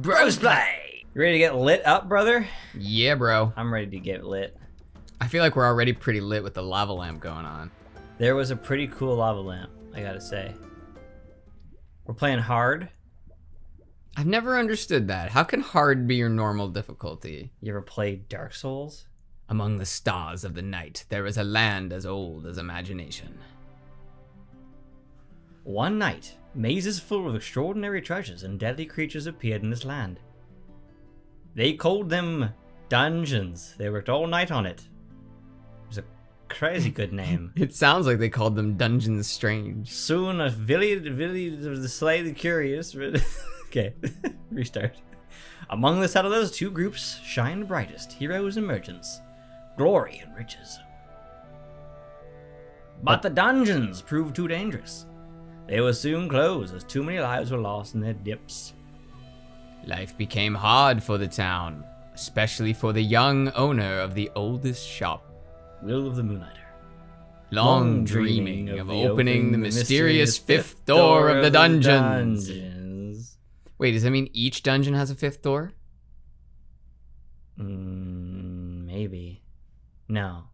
Brosplay! You ready to get lit up, brother? Yeah, bro. I'm ready to get lit. I feel like we're already pretty lit with the lava lamp going on. There was a pretty cool lava lamp, I gotta say. We're playing hard. I've never understood that. How can hard be your normal difficulty? You ever played Dark Souls? Among the stars of the night, there is a land as old as imagination. One night, mazes full of extraordinary treasures and deadly creatures appeared in this land. They called them dungeons. They worked all night on it. It was a crazy good name. It sounds like they called them Dungeons Strange. Soon a village to slay the curious. Okay, restart. Among the settlers, two groups shined brightest, heroes and merchants, glory and riches. But the dungeons proved too dangerous. They were soon closed as too many lives were lost in their dips. Life became hard for the town, especially for the young owner of the oldest shop. Will of the Moonlighter. Long dreaming of opening the mysterious fifth door of the dungeons. Wait, does that mean each dungeon has a fifth door? Maybe. No.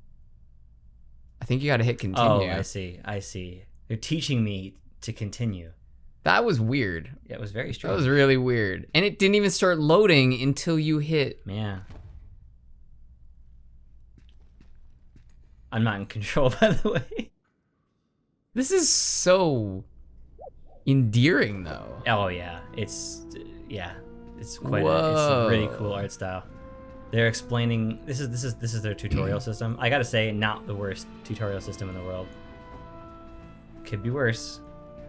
I think you gotta hit continue. Oh, I see. They're teaching me to continue. That was weird. Yeah, it was very strange. That was really weird. And it didn't even start loading until you hit. Yeah. I'm not in control, by the way. This is so endearing, though. Oh, yeah. It's quite it's a really cool art style. They're explaining, this is their tutorial system. I gotta say, not the worst tutorial system in the world. Could be worse.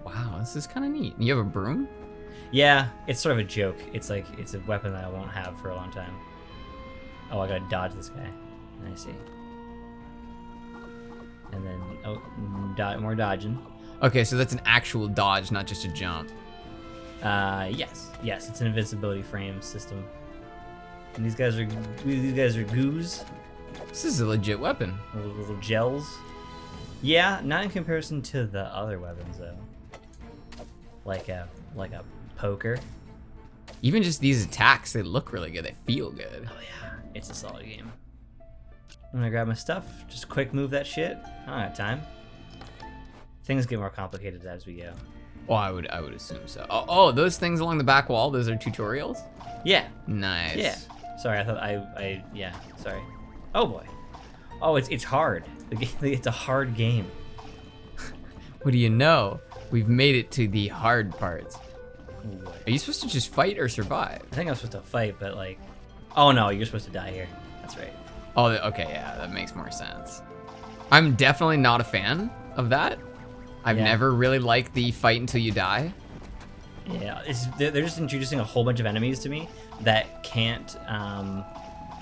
Wow, this is kind of neat. You have a broom? Yeah, it's sort of a joke. It's like, it's a weapon that I won't have for a long time. Oh, I gotta dodge this guy. I see. And then, more dodging. Okay, so that's an actual dodge, not just a jump. Yes, it's an invincibility frame system. And these guys are goos. This is a legit weapon. Little gels. Yeah, not in comparison to the other weapons though. Like a poker. Even just these attacks, they look really good. They feel good. Oh yeah, it's a solid game. I'm gonna grab my stuff. Just quick move that shit. I don't have time. Things get more complicated as we go. Well, I would assume so. Oh, those things along the back wall, those are tutorials? Yeah. Nice. Yeah. Sorry, I thought yeah, sorry. Oh boy. Oh, it's hard. It's a hard game. What do you know? We've made it to the hard parts. Ooh, Are you supposed to just fight or survive? I think I'm supposed to fight, but like, oh no, you're supposed to die here. That's right. Oh, okay, yeah, that makes more sense. I'm definitely not a fan of that. I've never really liked the fight until you die. Yeah, they're just introducing a whole bunch of enemies to me that can't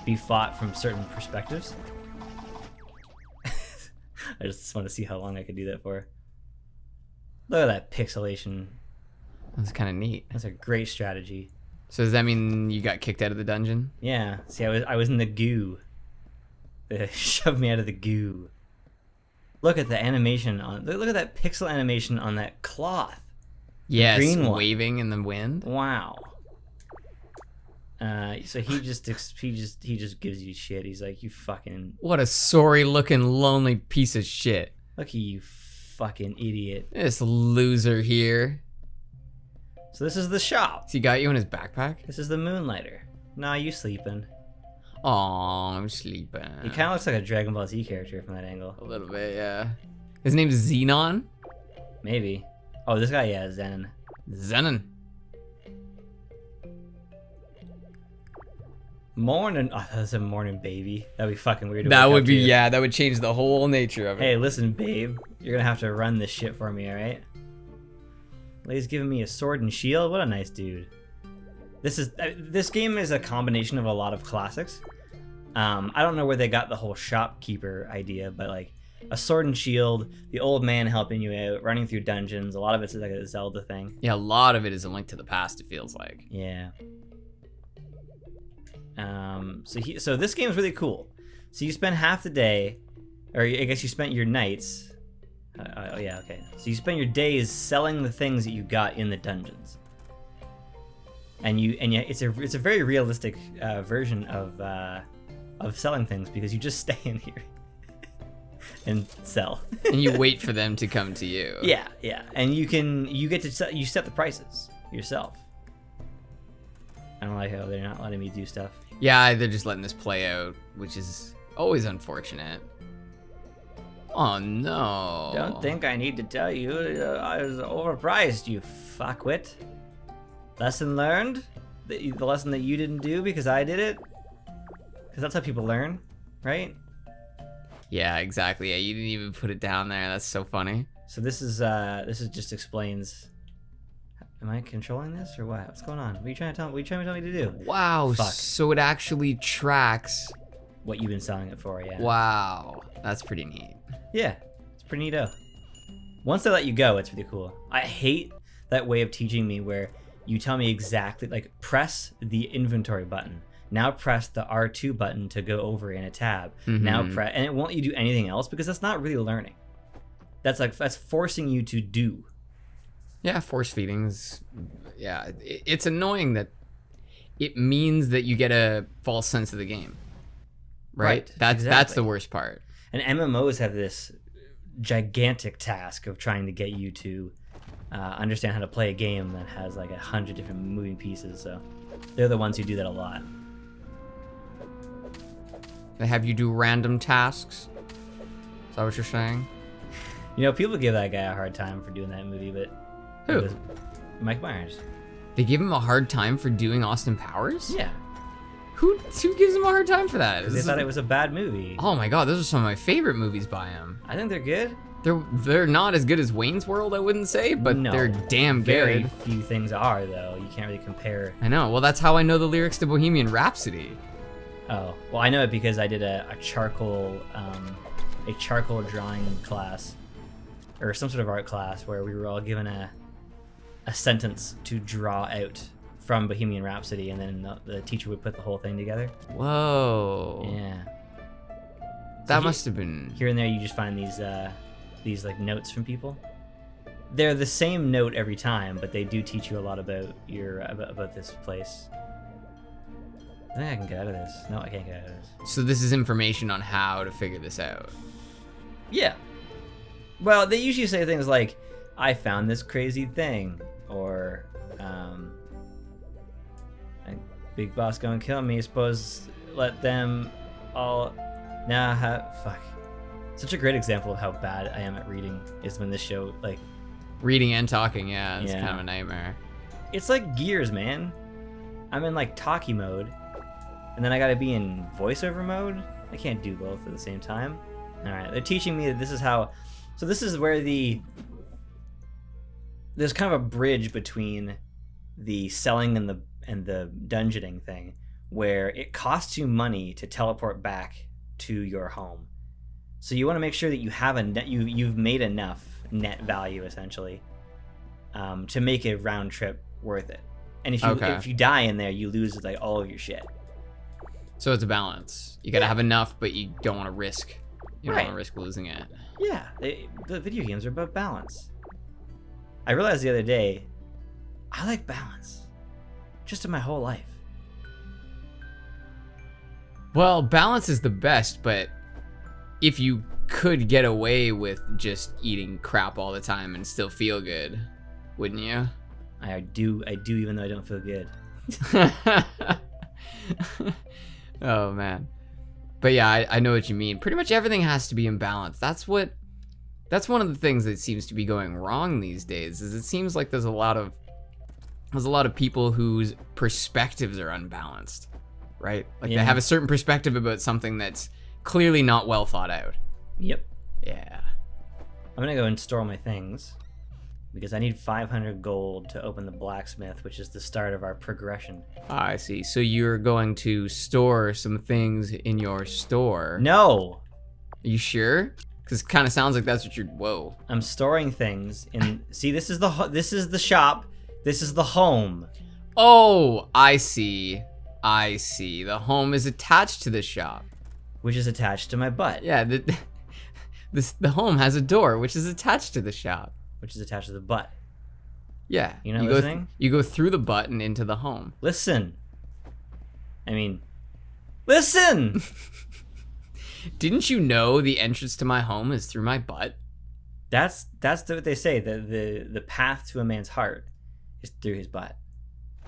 be fought from certain perspectives. I just want to see how long I could do that for. Look at that pixelation. That's kind of neat. That's a great strategy. So does that mean you got kicked out of the dungeon? Yeah. See, I was in the goo. They shoved me out of the goo. Look at the animation on. Look at that pixel animation on that cloth. Yes, green one. Waving in the wind. Wow. So he just gives you shit. He's like, you fucking. What a sorry looking lonely piece of shit. Look at you, fucking idiot. This loser here. So this is the shop. So he got you in his backpack? This is the Moonlighter. Nah, you sleeping. Aw, I'm sleeping. He kind of looks like a Dragon Ball Z character from that angle. A little bit, yeah. His name's Xenon? Maybe. Oh, this guy, yeah, Zenon. Zenon. Morning. Oh, that's a morning, baby. That'd be fucking weird. That would be, yeah, that would change the whole nature of it. Hey, listen, babe. You're gonna have to run this shit for me, alright? He's giving me a sword and shield. What a nice dude. This game is a combination of a lot of classics. I don't know where they got the whole shopkeeper idea, but like a sword and shield, the old man helping you out, running through dungeons. A lot of it's like a Zelda thing. Yeah, a lot of it is a Link to the Past, it feels like. Yeah. So this game is really cool. So you spend half the day, or I guess you spent your nights. Oh yeah, okay. So you spend your days selling the things that you got in the dungeons. and it's a very realistic version of selling things, because you just stay in here and sell. And you wait for them to come to you. Yeah, and you set the prices yourself. I don't like how they're not letting me do stuff. Yeah, they're just letting this play out, which is always unfortunate. Oh no. Don't think I need to tell you I was overpriced, you fuckwit. Lesson learned? The lesson that you didn't do because I did it? Because that's how people learn, right? Yeah, exactly. Yeah, you didn't even put it down there. That's so funny. So this is just explains. Am I controlling this or what? What's going on? What are you trying to tell me to do? Wow. Fuck. So it actually tracks what you've been selling it for, yeah. Wow. That's pretty neat. Yeah, it's pretty neato. Once they let you go, it's really cool. I hate that way of teaching me where you tell me exactly, like, press the inventory button. Now press the R2 button to go over in a tab. Now press, and it won't let you do anything else, because that's not really learning. That's forcing you to do. Yeah, force feedings. Yeah, it's annoying that it means that you get a false sense of the game. Right? That's the worst part. And MMOs have this gigantic task of trying to get you to understand how to play a game that has like 100 different moving pieces. So they're the ones who do that a lot. They have you do random tasks. Is that what you're saying? You know, people give that guy a hard time for doing that movie, but who? Mike Myers. They give him a hard time for doing Austin Powers? Yeah. Who gives him a hard time for that? Because they thought it was a bad movie. Oh my god, those are some of my favorite movies by him. I think they're good. They're not as good as Wayne's World, I wouldn't say, but no, they're damn good. Very few things are, though. You can't really compare. I know. Well, that's how I know the lyrics to Bohemian Rhapsody. Oh, well, I know it because I did a charcoal drawing class, or some sort of art class, where we were all given a sentence to draw out from Bohemian Rhapsody, and then the teacher would put the whole thing together. Whoa. Yeah. That must have been... Here and there you just find these like notes from people. They're the same note every time, but they do teach you a lot about about this place. I think I can get out of this. No, I can't get out of this. So this is information on how to figure this out. Yeah. Well, they usually say things like, I found this crazy thing, or Big Boss gonna kill me, suppose let them all fuck. Such a great example of how bad I am at reading is when this show, like, reading and talking, yeah, it's kind of a nightmare. It's like Gears, man. I'm in like talkie mode, and then I gotta be in voiceover mode. I can't do both at the same time. All right, they're teaching me that this is how. So this is where there's kind of a bridge between the selling and the dungeoning thing, where it costs you money to teleport back to your home. So you want to make sure that you have you've made enough net value essentially to make a round trip worth it. And if you die in there, you lose like all of your shit. So it's a balance. You gotta have enough, but you don't want to risk. You don't want to risk losing it. Yeah, the video games are about balance. I realized the other day, I like balance, just in my whole life. Well, balance is the best, but if you could get away with just eating crap all the time and still feel good, wouldn't you? I do, even though I don't feel good. Oh man. But yeah, I know what you mean. Pretty much everything has to be in balance. That's one of the things that seems to be going wrong these days. Is it seems like there's a lot of people whose perspectives are unbalanced, right? Like they have a certain perspective about something that's clearly not well thought out. Yep. Yeah. I'm gonna go and store my things because I need 500 gold to open the blacksmith, which is the start of our progression. I see. So you're going to store some things in your store. No. Are you sure? Because it kind of sounds like that's what you're... Whoa. I'm storing things in... See, this is the shop. This is the home. Oh, I see. The home is attached to the shop. Which is attached to my butt. Yeah, the home has a door, which is attached to the shop. Which is attached to the butt. Yeah. You know you listening? you go through the butt and into the home. Listen. I mean, listen! Didn't you know the entrance to my home is through my butt? That's what they say. The path to a man's heart is through his butt.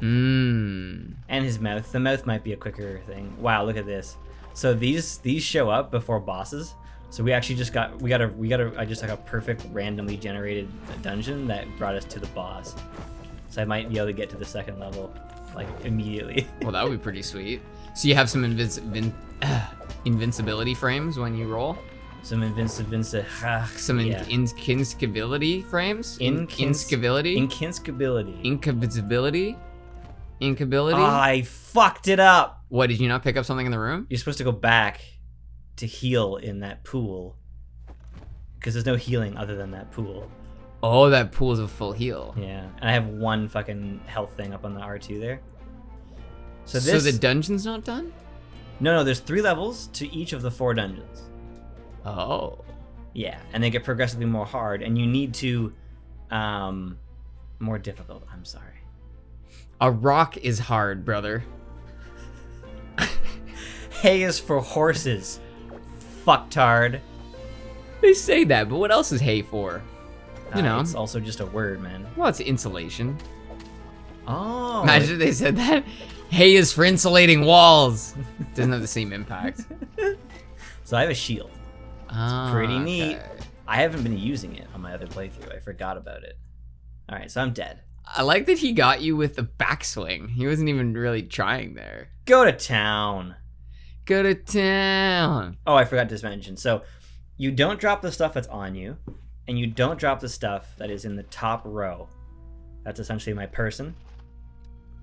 Mmm. And his mouth. The mouth might be a quicker thing. Wow, look at this. So these show up before bosses. So we actually just got I just like a perfect randomly generated dungeon that brought us to the boss. So I might be able to get to the second level like immediately. Well, that would be pretty sweet. So you have some invincibility frames when you roll? Some invincibility frames? Incinskibility? Incability? I fucked it up. What, did you not pick up something in the room? You're supposed to go back to heal in that pool. Because there's no healing other than that pool. Oh, that pool is a full heal. Yeah, and I have one fucking health thing up on the R2 there. So the dungeon's not done? No, there's 3 levels to each of the 4 dungeons. Oh. Yeah, and they get progressively more hard, and you need to, more difficult, I'm sorry. A rock is hard, brother. Hay is for horses, fucktard. They say that, but what else is hay for? You know. It's also just a word, man. Well, it's insulation. Oh. Imagine they said that. Hay is for insulating walls. Doesn't have the same impact. So I have a shield. It's pretty neat. I haven't been using it on my other playthrough. I forgot about it. All right, so I'm dead. I like that he got you with the backswing. He wasn't even really trying there. Go to town. Go to town. Oh, I forgot to mention. So you don't drop the stuff that's on you, and you don't drop the stuff that is in the top row. That's essentially my person.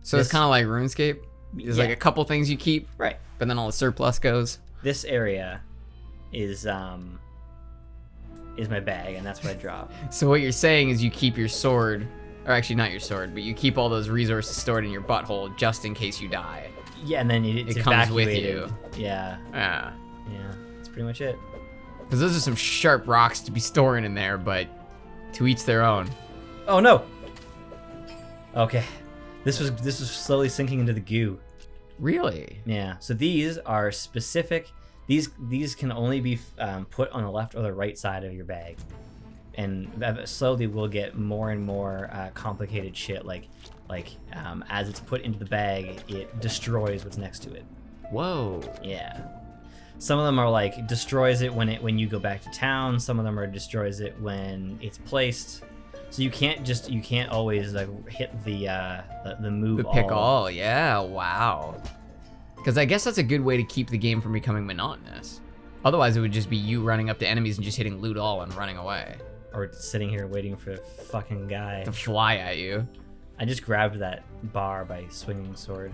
So it's kind of like RuneScape. There's like a couple things you keep, right? But then all the surplus goes. This area is my bag, and that's what I drop. So what you're saying is you keep your sword, or actually not your sword, but you keep all those resources stored in your butthole just in case you die. Yeah, and then it comes with you. Yeah. Yeah. Yeah, that's pretty much it. Because those are some sharp rocks to be storing in there, but to each their own. Oh no. Okay, this was slowly sinking into the goo. Really? Yeah. So these are specific. These can only be put on the left or the right side of your bag, and slowly we'll get more and more complicated shit. Like as it's put into the bag, it destroys what's next to it. Whoa. Yeah. Some of them are like destroys it when you go back to town. Some of them are destroys it when it's placed. So you can't always like hit the move. The pick all. Yeah. Wow. Because I guess that's a good way to keep the game from becoming monotonous. Otherwise, it would just be you running up to enemies and just hitting loot all and running away. Or sitting here waiting for the fucking guy to fly at you. I just grabbed that bar by swinging the sword.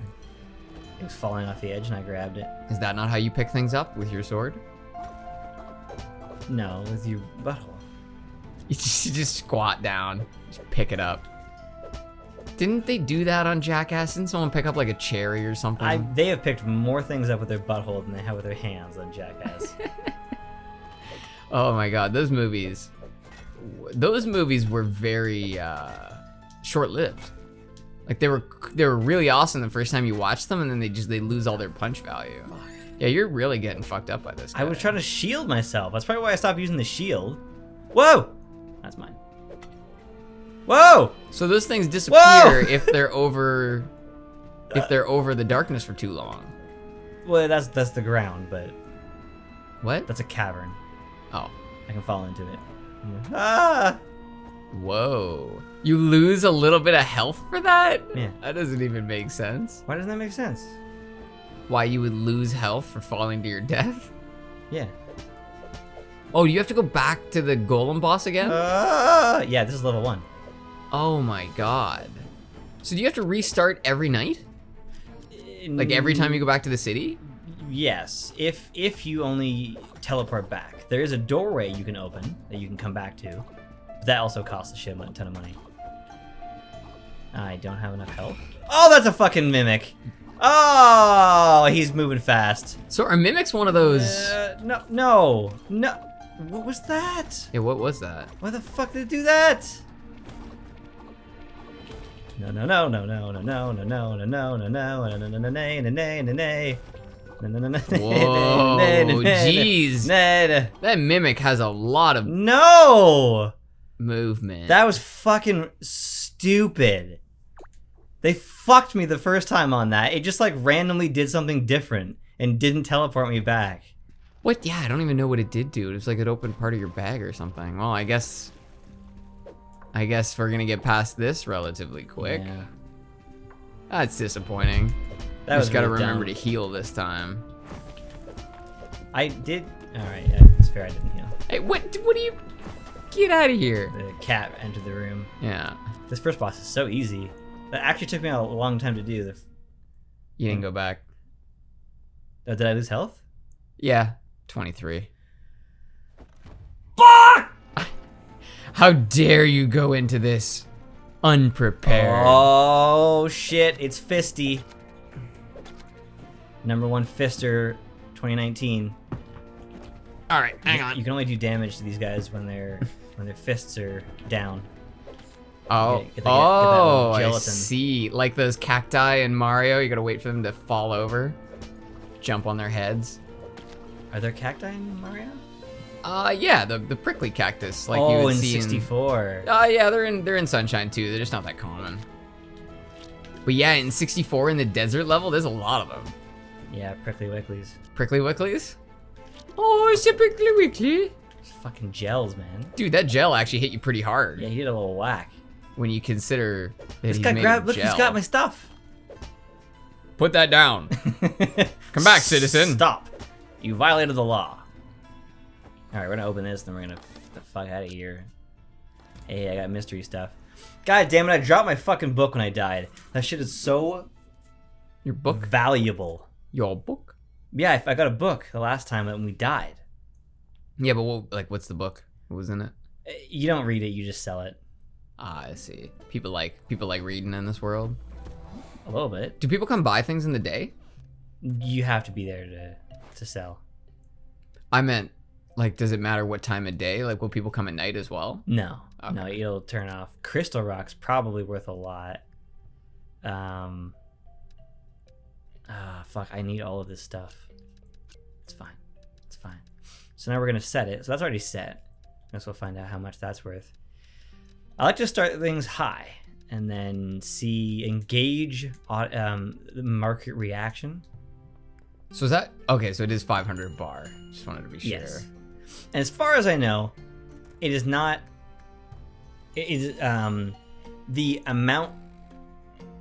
It was falling off the edge and I grabbed it. Is that not how you pick things up, with your sword? No, with your butthole. You just squat down, just pick it up. Didn't they do that on Jackass? Didn't someone pick up like a cherry or something? They have picked more things up with their butthole than they have with their hands on Jackass. Oh my god, those movies were very short-lived. Like they were really awesome the first time you watched them, and then they lose all their punch value. Yeah, you're really getting fucked up by this guy. I was trying to shield myself. That's probably why I stopped using the shield. Whoa! That's mine. Whoa! So those things disappear if they're over the darkness for too long. Well, that's the ground, but what? That's a cavern. Oh, I can fall into it. Ah! Whoa! You lose a little bit of health for that? Yeah. That doesn't even make sense. Why doesn't that make sense? Why you would lose health for falling to your death? Yeah. Oh, do you have to go back to the golem boss again? Yeah, this is level 1. Oh my god. So do you have to restart every night? Like every time you go back to the city? Yes, if you only teleport back. There is a doorway you can open that you can come back to. But that also costs a shit ton of money. I don't have enough health. Oh, that's a fucking mimic. Oh, he's moving fast. So are mimics one of those? No. What was that? Yeah, what was that? Why the fuck did it do that? No, no, no, no, no, no, no, no, no, no, no, no, no, no, no, no, nay, nay, nay, nay. Whoa, jeez. That mimic has a lot of No! movement. That was fucking stupid. They fucked me the first time on that. It just like randomly did something different and didn't teleport me back. What? Yeah, I don't even know what it did do. It was like it opened part of your bag or something. Well, I guess we're gonna get past this relatively quick. Yeah. That's disappointing. That was just gotta really remember dumb. to heal this time. I did. All right, yeah, it's fair. I didn't heal. Hey, what do you? Get out of here. The cat entered the room. Yeah. This first boss is so easy. That actually took me a long time to do. You didn't go back. Oh, did I lose health? Yeah. 23. Fuck! How dare you go into this unprepared? Oh shit! It's Fisty. Number 1 Fister, 2019. All right, hang on. You can only do damage to these guys when their fists are down. Oh, Get that little I gelatin. see. Like those cacti in Mario, you gotta wait for them to fall over, jump on their heads. Are there cacti in Mario? Yeah, the prickly cactus, like you Oh, would in see 64. yeah, they're in Sunshine too. They're just not that common. But yeah, in 64 in the desert level, there's a lot of them. Yeah, prickly wicklies. Prickly wicklies? Oh, it's a prickly wickly. It's fucking gels, man. Dude, that gel actually hit you pretty hard Yeah, he did a little whack. when you consider that This he's guy made grabbed. of Look, gel. he's got my stuff. Put that down. Come back, citizen. Stop. You violated the law. Alright, we're gonna open this, then we're gonna get the fuck out of here. Hey, I got mystery stuff. God damn it, I dropped my fucking book when I died. That shit is so Your book? valuable. Your book? Yeah, I got a book the last time when we died. Yeah, but what's the book? What was in it? You don't read it, you just sell it. Ah, I see. People like reading in this world. A little bit. Do people come buy things in the day? You have to be there to sell. I meant, like, does it matter what time of day? Like, will people come at night as well? No. Okay. No, it'll turn off. Crystal Rock's probably worth a lot. Fuck, I need all of this stuff. It's fine. It's fine. So now we're gonna set it. So that's already set. I guess we'll find out how much that's worth. I like to start things high and then engage the market reaction. So is that okay? So it is 500 bar. Just wanted to be sure. Yes. And as far as I know, it is not. It is the amount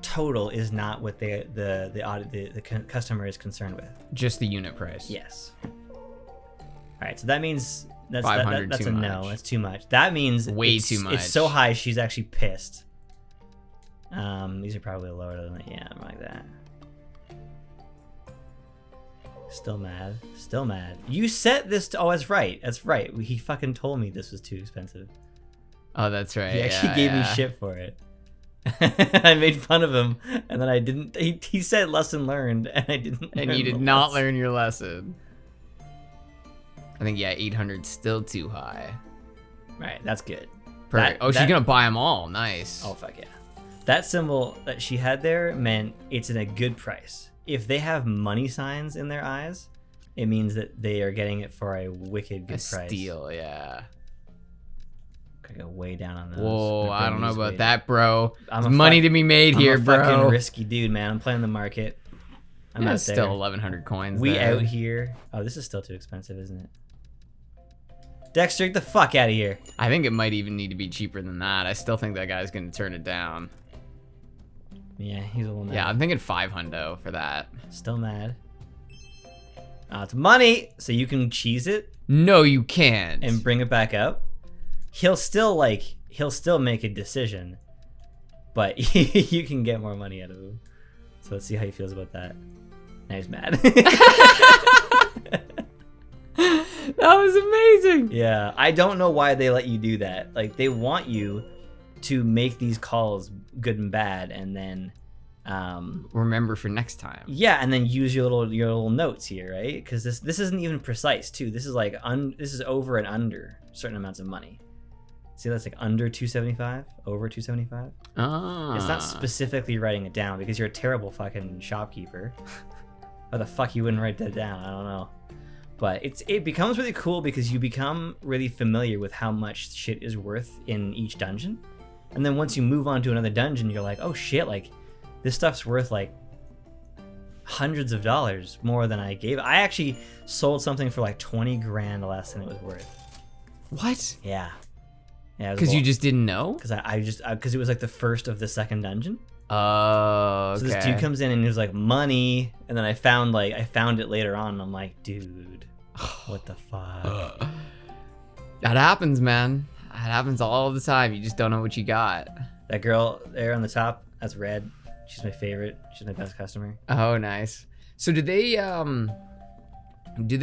total is not what the customer is concerned with. Just the unit price. Yes. All right, so that means that's 500 that's too a no. much. That's too much. That means Way it's, too much. It's so high she's actually pissed. These are probably lower than that. Yeah, like that. Still mad. Still mad. You set this to... Oh, that's right. That's right. He fucking told me this was too expensive. Oh, that's right. He actually gave me shit for it. I made fun of him, and then I didn't... He said lesson learned, and I didn't And learn you did the not lesson. learn your lesson. I think, yeah, 800's still too high. Right, that's good. Perfect. She's gonna buy them all. Nice. Oh, fuck yeah. That symbol that she had there meant it's in a good price. If they have money signs in their eyes, it means that they are getting it for a wicked good A price. steal, yeah. Gotta go way down on those. Whoa, Gonna I bring don't know these way about that, down. bro. I'm There's a money fuck- to be made I'm here, a fucking bro. risky dude, man. I'm playing the market. I'm Yeah, out it's there. still 1,100 coins. We there. out here. Oh, this is still too expensive, isn't it? Dexter, get the fuck out of here. I think it might even need to be cheaper than that. I still think that guy's gonna turn it down. Yeah, he's a little mad. Yeah, I'm thinking 500 for that. Still mad. It's money, so you can cheese it No, you can't. and bring it back up. He'll still make a decision, but you can get more money out of him. So let's see how he feels about that. Now he's mad. That was amazing. Yeah, I don't know why they let you do that. Like, they want you to make these calls good and bad, and then Remember for next time. yeah, and then use your little notes here, right? Because this isn't even precise too. This is like this is over and under certain amounts of money. See, that's like under 275, over 275. Ah. It's not specifically writing it down because you're a terrible fucking shopkeeper. Why the fuck you wouldn't write that down? I don't know. But it becomes really cool because you become really familiar with how much shit is worth in each dungeon. And then once you move on to another dungeon, you're like, oh shit, like this stuff's worth like hundreds of dollars more than I gave. I actually sold something for like 20 grand less than it was worth. What? Yeah. Yeah. Because you just didn't know? Because it was like the first of the second dungeon. Oh, okay. So this dude comes in and he was like, money. And then I found it later on. And I'm like, dude, what the fuck? That happens, man. That happens all the time. You just don't know what you got. That girl there on the top, that's Red. She's my favorite. She's my best customer. Oh, nice. So do they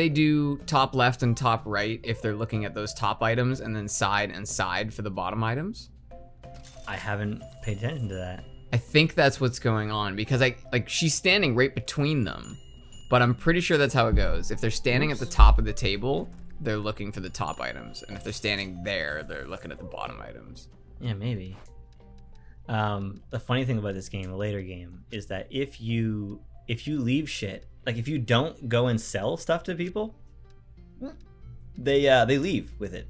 do top left and top right if they're looking at those top items and then side and side for the bottom items? I haven't paid attention to that. I think that's what's going on because she's standing right between them, but I'm pretty sure that's how it goes. If they're standing at the top of the table, they're looking for the top items, and if they're standing there, they're looking at the bottom items. Yeah, maybe. The funny thing about this game, the later game, is that if you leave shit, like if you don't go and sell stuff to people, they leave with it.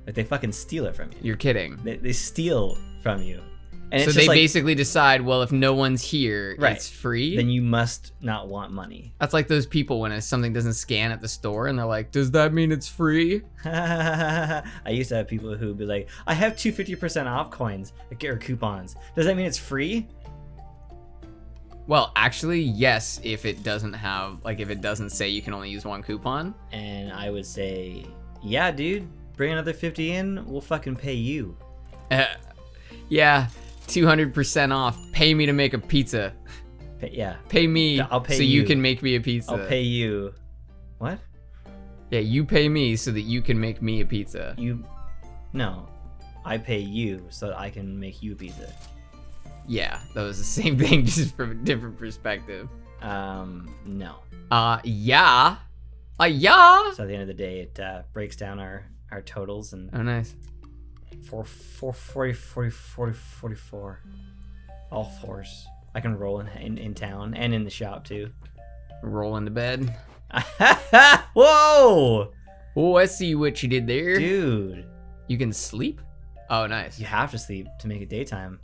Like they fucking steal it from you. You're kidding. They steal from you. And so it's they just like, basically decide, well, if no one's here, right, it's free. Then you must not want money. That's like those people when something doesn't scan at the store and they're like, does that mean it's free? I used to have people who would be like, I have 2 50% off coins or coupons. Does that mean it's free? Well, actually, yes, if it doesn't have, if it doesn't say you can only use one coupon. And I would say, yeah, dude, bring another 50 in, we'll fucking pay you. Yeah. 200% off. Pay me to make a pizza. Pay me I'll pay so you can make me a pizza. I'll pay you. What? Yeah, you pay me so that you can make me a pizza. No. I pay you so that I can make you a pizza. Yeah, that was the same thing, just from a different perspective. No. Yeah. Yeah. So at the end of the day, it breaks down our totals and... Oh, nice. 44. All fours. I can roll in town and in the shop too. Roll into bed. Whoa! Oh, I see what you did there. Dude. You can sleep? Oh, nice. You have to sleep to make it daytime.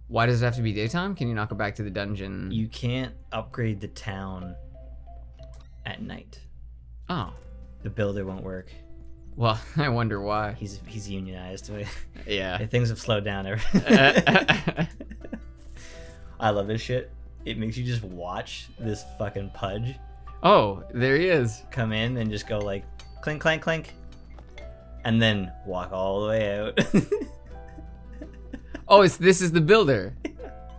Why does it have to be daytime? Can you not go back to the dungeon? You can't upgrade the town at night. Oh. The builder won't work. Well, I wonder why. He's unionized. Yeah. Things have slowed down. I love this shit. It makes you just watch this fucking pudge. Oh, there he is. Come in and just go like clink, clank, clink, and then walk all the way out. Oh, this is the builder.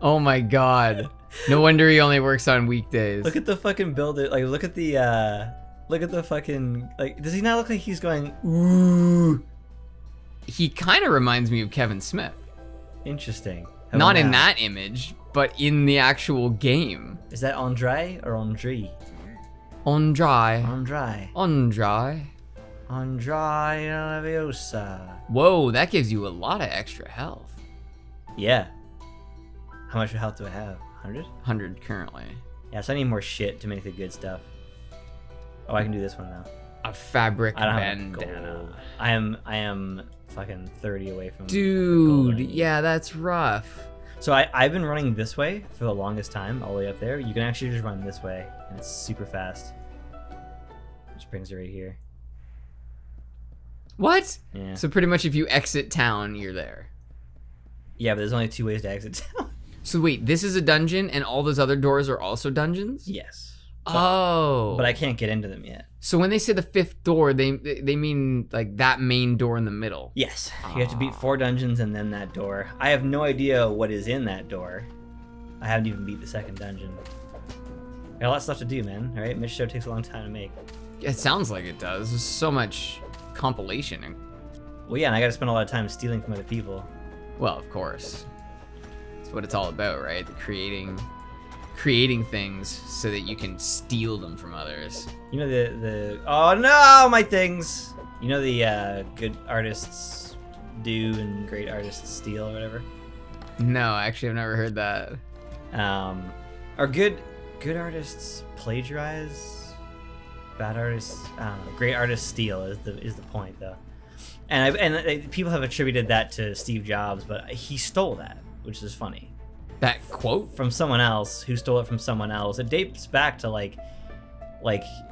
Oh my god. No wonder he only works on weekdays. Look at the fucking builder. Like, look at the fucking, like, does he not look like he's going, ooh? He kind of reminds me of Kevin Smith. Interesting. Not in that image, but in the actual game. Is that Andre or Andre? Andre. Andre. Andre. Andre Leviosa. Whoa, that gives you a lot of extra health. Yeah. How much health do I have? 100? 100 currently. Yeah, so I need more shit to make the good stuff. Oh, I can do this one now. A fabric I don't bandana. have I am fucking 30 away from Dude, yeah, that's rough. So I've been running this way for the longest time, all the way up there. You can actually just run this way, and it's super fast. Which brings you right here. What? Yeah. So pretty much if you exit town, you're there. Yeah, but there's only 2 ways to exit town. So wait, this is a dungeon and all those other doors are also dungeons? Yes. But I can't get into them yet. So when they say the 5th door, they mean like that main door in the middle? Yes. You have to beat 4 dungeons and then that door. I have no idea what is in that door. I haven't even beat the 2nd dungeon. Got a lot of stuff to do, man. All right, Mitch Show takes a long time to make. It sounds like it does. There's so much compilation. Well, yeah, and I got to spend a lot of time stealing from other people. Well, of course. That's what it's all about, right? Creating things so that you can steal them from others. You know the oh no, my things. You know the good artists do and great artists steal or whatever? No, actually, I've never heard that. Or good artists plagiarize, bad artists, I don't know. Great artists steal is the point though. And people have attributed that to Steve Jobs, but he stole that, which is funny. That quote? From someone else who stole it from someone else. It dates back to like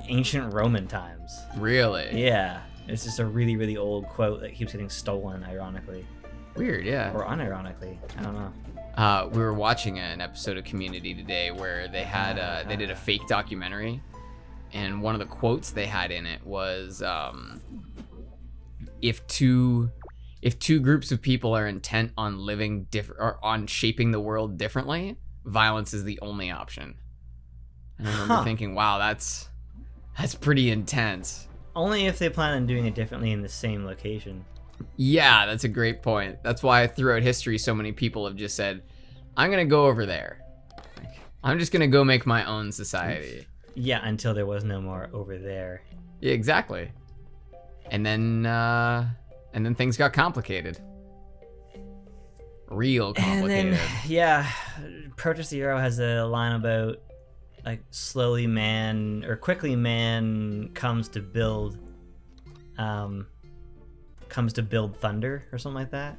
ancient Roman times. Really? Yeah. It's just a really, really old quote that keeps getting stolen, ironically. Weird, yeah. Or unironically. I don't know. We were watching an episode of Community today where they had they did a fake documentary, and one of the quotes they had in it was, if two groups of people are intent on living or on shaping the world differently, violence is the only option. And I remember thinking, wow, that's pretty intense. Only if they plan on doing it differently in the same location. Yeah, that's a great point. That's why throughout history, so many people have just said, I'm going to go over there. I'm just going to go make my own society. Yeah, until there was no more over there. Yeah, exactly. And then things got complicated. Real complicated. And then, yeah, Protest Zero has a line about like quickly man comes to build thunder or something like that.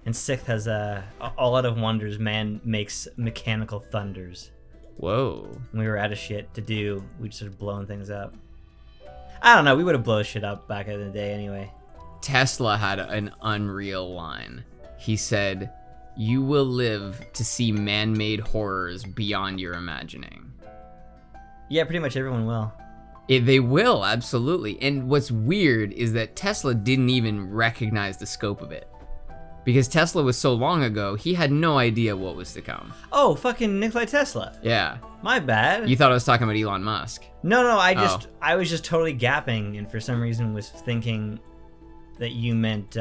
And Sixth has all out of wonders man makes mechanical thunders. Whoa. When we were out of shit to do, we just started blowing things up. I don't know, we would have blown shit up back in the day anyway. Tesla had an unreal line. He said, "You will live to see man-made horrors beyond your imagining." Yeah, pretty much everyone will. They will, absolutely. And what's weird is that Tesla didn't even recognize the scope of it. Because Tesla was so long ago, he had no idea what was to come. Oh, fucking Nikola Tesla. Yeah. My bad. You thought I was talking about Elon Musk. No, I was just totally gapping, and for some reason was thinking that you meant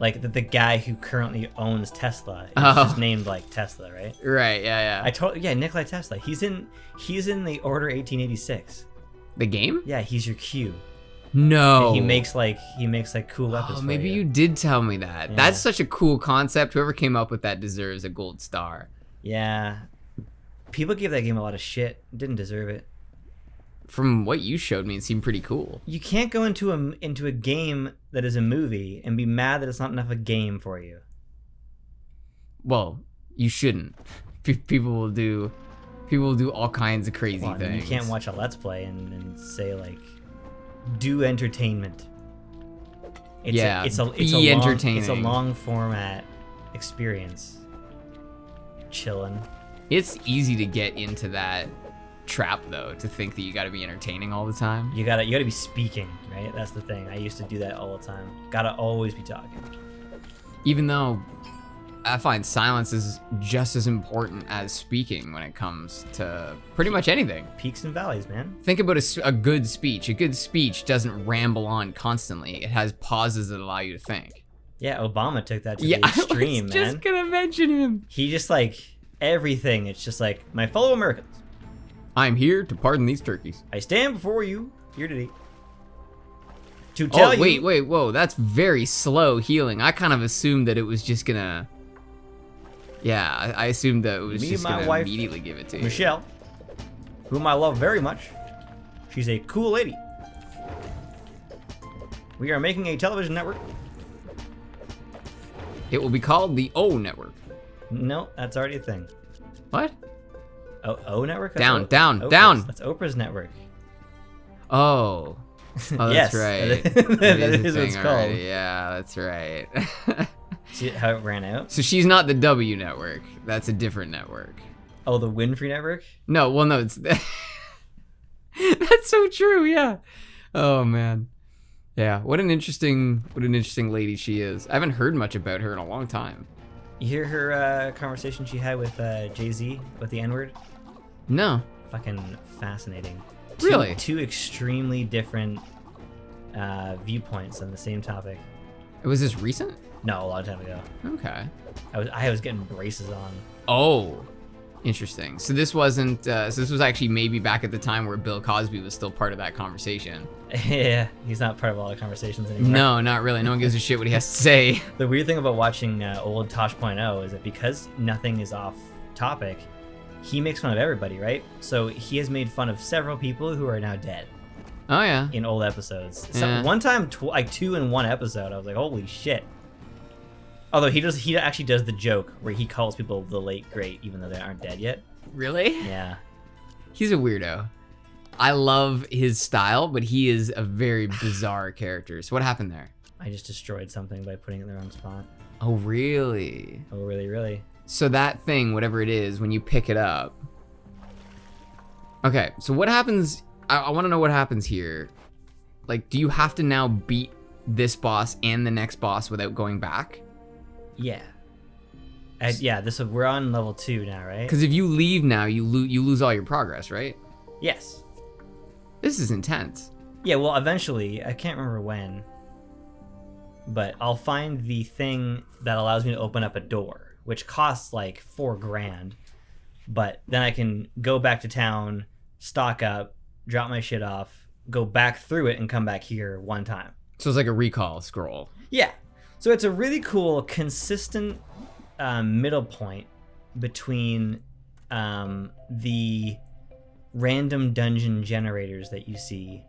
like the guy who currently owns Tesla is just named like Tesla, right? Right, yeah. Nikola Tesla. He's in the Order 1886. The game? Yeah, he's your Q. No. And he makes cool weapons. Oh, for maybe you. you did tell me that. Yeah. That's such a cool concept. Whoever came up with that deserves a gold star. Yeah. People gave that game a lot of shit. Didn't deserve it. From what you showed me, it seemed pretty cool. You can't go into a game that is a movie and be mad that it's not enough a game for you. Well, you shouldn't. People will do all kinds of crazy things. You can't watch a Let's Play and say like, do entertainment. It's entertaining. It's a long format experience. Chilling. It's easy to get into that trap though, to think that you got to be entertaining all the time. You gotta be speaking, right? That's the thing. I used to do that all the time. Gotta always be talking. Even though I find silence is just as important as speaking when it comes to pretty much anything. Peaks and valleys, man. Think about a good speech. A good speech doesn't ramble on constantly. It has pauses that allow you to think. Yeah, Obama took that to the extreme, man. I was just gonna mention him. He just like everything. It's just like, my fellow Americans. I'm here to pardon these turkeys. I stand before you here today to tell you. Wait, whoa, that's very slow healing. I kind of assumed that it was just gonna. Yeah, I assumed that it was just gonna immediately give it to you. Michelle, whom I love very much. She's a cool lady. We are making a television network. It will be called the O Network. No, that's already a thing. What? O Network? Down. That's Oprah's network. Oh. Oh, yes, that's right. that is what it's called. Yeah, that's right. See how it ran out? So she's not the W Network. That's a different network. Oh, the Winfrey Network? No, well, no, it's... That's so true, yeah. Oh, man. Yeah, what an interesting lady she is. I haven't heard much about her in a long time. You hear her conversation she had with Jay-Z with the N-word? No. Fucking fascinating. Really? Two extremely different viewpoints on the same topic. Was this recent? No, a long time ago. Okay. I was getting braces on. Oh, interesting. So this wasn't. So this was actually maybe back at the time where Bill Cosby was still part of that conversation. Yeah, he's not part of all the conversations anymore. No, not really. No one gives a shit what he has to say. The weird thing about watching old Tosh.0 is that because nothing is off topic, he makes fun of everybody, right? So he has made fun of several people who are now dead Oh yeah. in old episodes. Yeah. One time, like 2 in one episode, I was like, holy shit. Although he actually does the joke where he calls people the late great, even though they aren't dead yet. Really? Yeah. He's a weirdo. I love his style, but he is a very bizarre character. So what happened there? I just destroyed something by putting it in the wrong spot. Oh, really? Oh, really, really? So that thing, whatever it is, when you pick it up. Okay, so what happens? I want to know what happens here. Like, do you have to now beat this boss and the next boss without going back? Yeah. Yeah, we're on level 2 now, right? Because if you leave now, you lose all your progress, right? Yes. This is intense. Yeah, well, eventually, I can't remember when, but I'll find the thing that allows me to open up a door, which costs like $4,000, but then I can go back to town, stock up, drop my shit off, go back through it, and come back here one time. So it's like a recall scroll. Yeah. So it's a really cool, consistent middle point between the random dungeon generators that you see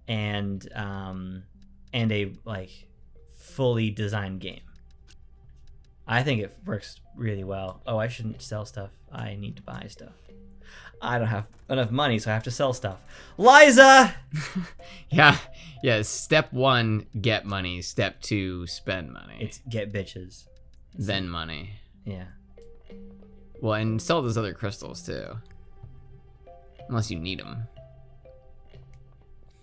and a like fully designed game. I think it works really well. Oh, I shouldn't sell stuff. I need to buy stuff. I don't have enough money, so I have to sell stuff. Liza! Yeah. Step 1, get money. Step 2, spend money. It's get bitches. Then money. Yeah. Well, and sell those other crystals too. Unless you need them.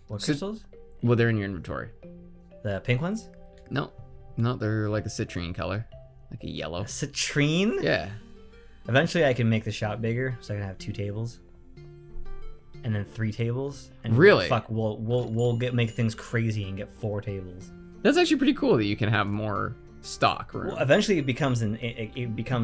What crystals? Well, they're in your inventory. The pink ones? No, they're like a citrine color. Like a yellow. A citrine? Yeah. Eventually I can make the shop bigger so I can have 2 tables. And then 3 tables. And Really? Fuck, we'll make things crazy and get 4 tables. That's actually pretty cool that you can have more stock room. Well, eventually it becomes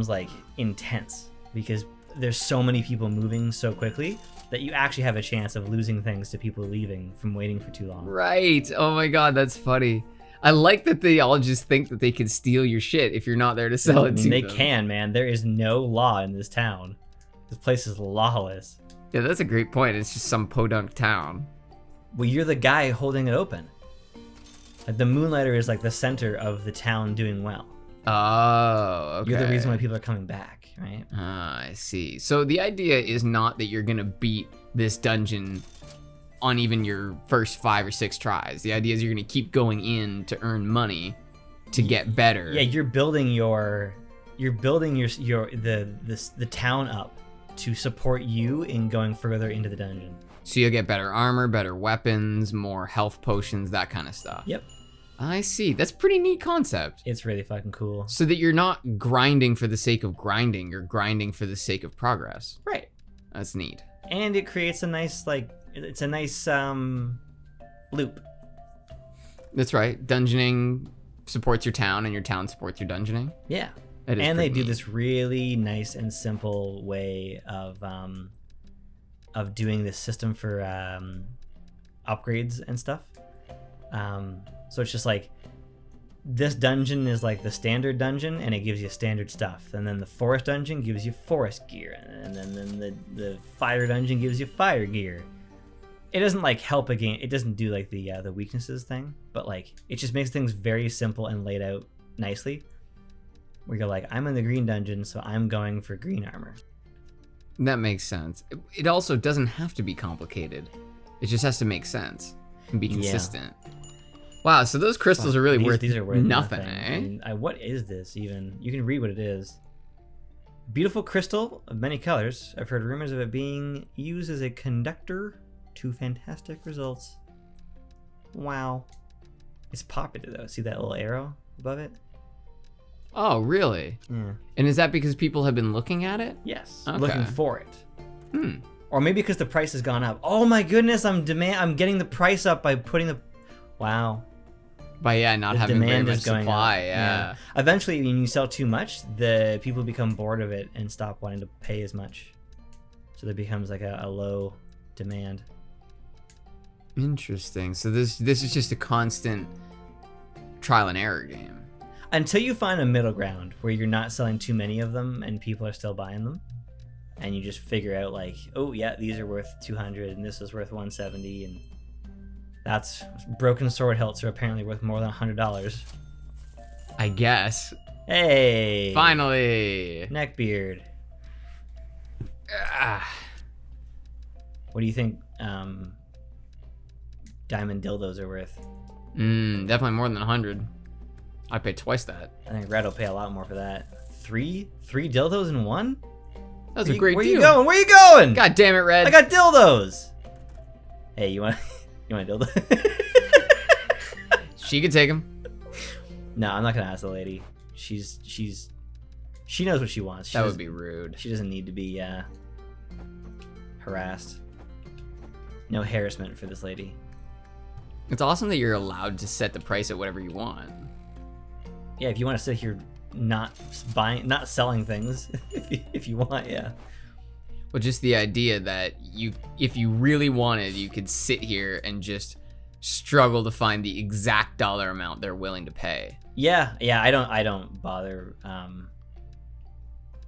like intense because there's so many people moving so quickly that you actually have a chance of losing things to people leaving from waiting for too long. Right. Oh my god, that's funny. I like that they all just think that they can steal your shit if you're not there to sell it to They them. can, man. There is no law in this town. This place is lawless. Yeah, that's a great point. It's just some podunk town. Well, you're the guy holding it open. Like the Moonlighter is like the center of the town doing well. Oh, okay. You're the reason why people are coming back, right? Ah, I see. So the idea is not that you're gonna beat this dungeon on even your first 5 or 6 tries. The idea is you're gonna keep going in to earn money to get better. Yeah, you're building the town up to support you in going further into the dungeon. So you'll get better armor, better weapons, more health potions, that kind of stuff. Yep. I see. That's a pretty neat concept. It's really fucking cool. So that you're not grinding for the sake of grinding, you're grinding for the sake of progress. Right. That's neat. And it creates a nice loop. That's right. Dungeoning supports your town and your town supports your dungeoning. Yeah. That is And they pretty do neat. this really nice and simple way of doing this system for upgrades and stuff. So it's just like this dungeon is like the standard dungeon and it gives you standard stuff, and then the forest dungeon gives you forest gear, and then the fire dungeon gives you fire gear. It doesn't like help a game. It doesn't do like the weaknesses thing, but like it just makes things very simple and laid out nicely. Where you're like, I'm in the green dungeon, so I'm going for green armor. That makes sense. It also doesn't have to be complicated. It just has to make sense and be consistent. Wow, so those crystals are really worth nothing, eh? I mean, what is this even? You can read what it is. Beautiful crystal of many colors. I've heard rumors of it being used as a conductor to fantastic results. Wow. It's popular though. See that little arrow above it? Oh, really? Yeah. And is that because people have been looking at it? Yes. Okay. Looking for it. Hmm. Or maybe because the price has gone up. Oh my goodness, I'm getting the price up by putting the... Wow. By not The having very demand much is going supply, up. yeah. Eventually, when you sell too much, the people become bored of it and stop wanting to pay as much. So there becomes like a low demand. Interesting. So this is just a constant trial and error game. Until you find a middle ground where you're not selling too many of them and people are still buying them. And you just figure out like, oh yeah, these are worth 200 and this is worth 170 and that's broken sword hilts are apparently worth more than $100. I guess. Hey! Finally! Neckbeard. What do you think diamond dildos are worth? Definitely more than 100. I'd pay twice that. I think Red will pay a lot more for that. Three dildos in one? That was a great deal. Where you going? Where you going? God damn it, Red. I got dildos. Hey, you want a dildo? She could take him. No, I'm not gonna ask the lady. She knows what she wants. That would be rude. She doesn't need to be harassed. No harassment for this lady. It's awesome that you're allowed to set the price at whatever you want. Yeah, if you want to sit here not selling things, if you want, yeah. Well, just the idea that if you really wanted, you could sit here and just struggle to find the exact dollar amount they're willing to pay. Yeah, I don't bother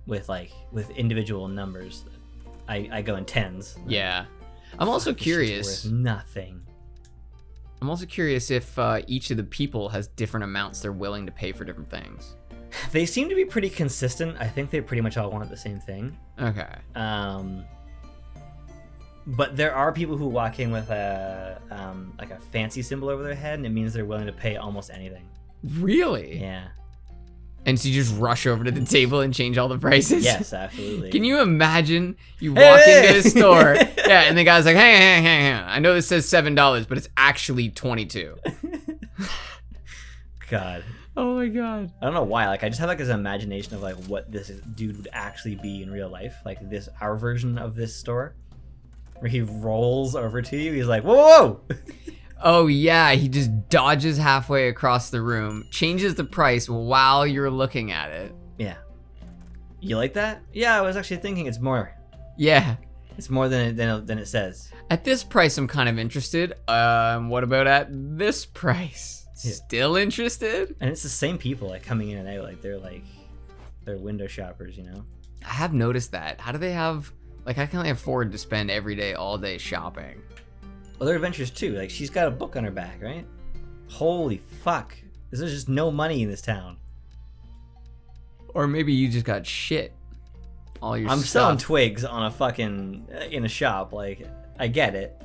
with individual numbers. I go in tens. Yeah. I'm also curious. Worth nothing. I'm also curious if each of the people has different amounts they're willing to pay for different things. They seem to be pretty consistent. I think they pretty much all want the same thing. Okay. But there are people who walk in with a fancy symbol over their head, and it means they're willing to pay almost anything. Really? Yeah. And so you just rush over to the table and change all the prices? Yes, absolutely. Can you imagine you walk into a store, yeah, and the guy's like, hey, I know this says $7, but it's actually $22. God. Oh my God. I don't know why. Like, I just have like this imagination of like what this dude would actually be in real life. Like our version of this store, where he rolls over to you. He's like, whoa. Oh yeah, he just dodges halfway across the room, changes the price while you're looking at it. Yeah. You like that? Yeah, I was actually thinking it's more. Yeah. It's more than it says. At this price, I'm kind of interested. What about at this price? Yeah. Still interested? And it's the same people like coming in and out. Like they're window shoppers, you know? I have noticed that. How do they have, like, I can only afford to spend every day, all day shopping. Other adventures too. Like she's got a book on her back, right? Holy fuck. There's just no money in this town. Or maybe you just got shit. All your I'm stuff. selling twigs on a fucking in a shop. Like I get it.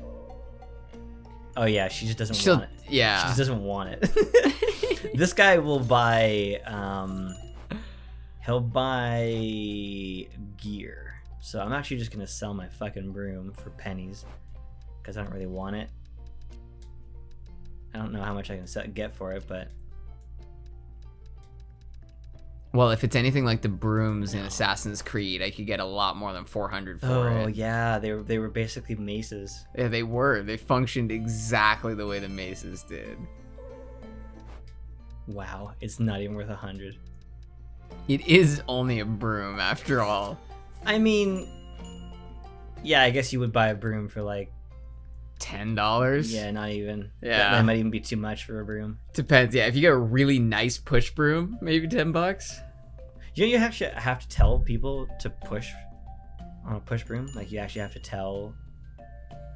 Oh yeah, she just doesn't want it. Yeah. She just doesn't want it. This guy will buy he'll buy gear. So I'm actually just gonna sell my fucking broom for pennies. Because I don't really want it. I don't know how much I can get for it, but... Well, if it's anything like the brooms in Assassin's Creed, I could get a lot more than 400 for it. Oh, yeah. They were basically maces. Yeah, they were. They functioned exactly the way the maces did. Wow. It's not even worth 100. It is only a broom, after all. I mean... Yeah, I guess you would buy a broom for like... $10? Yeah, not even. Yeah. That might even be too much for a broom. Depends, yeah. If you get a really nice push broom, maybe $10. You know, you actually have to tell people to push on a push broom? Like, you actually have to tell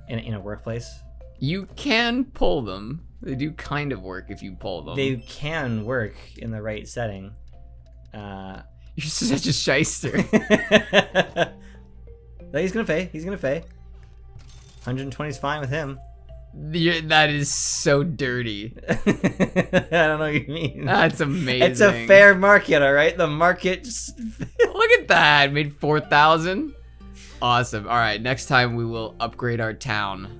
in a workplace? You can pull them. They do kind of work if you pull them. They can work in the right setting. You're such a shyster. He's gonna pay. He's gonna pay. 120 is fine with him. That is so dirty. I don't know what you mean. That's amazing. It's a fair market, all right? The market just... Look at that. Made 4,000. Awesome. All right. Next time we will upgrade our town.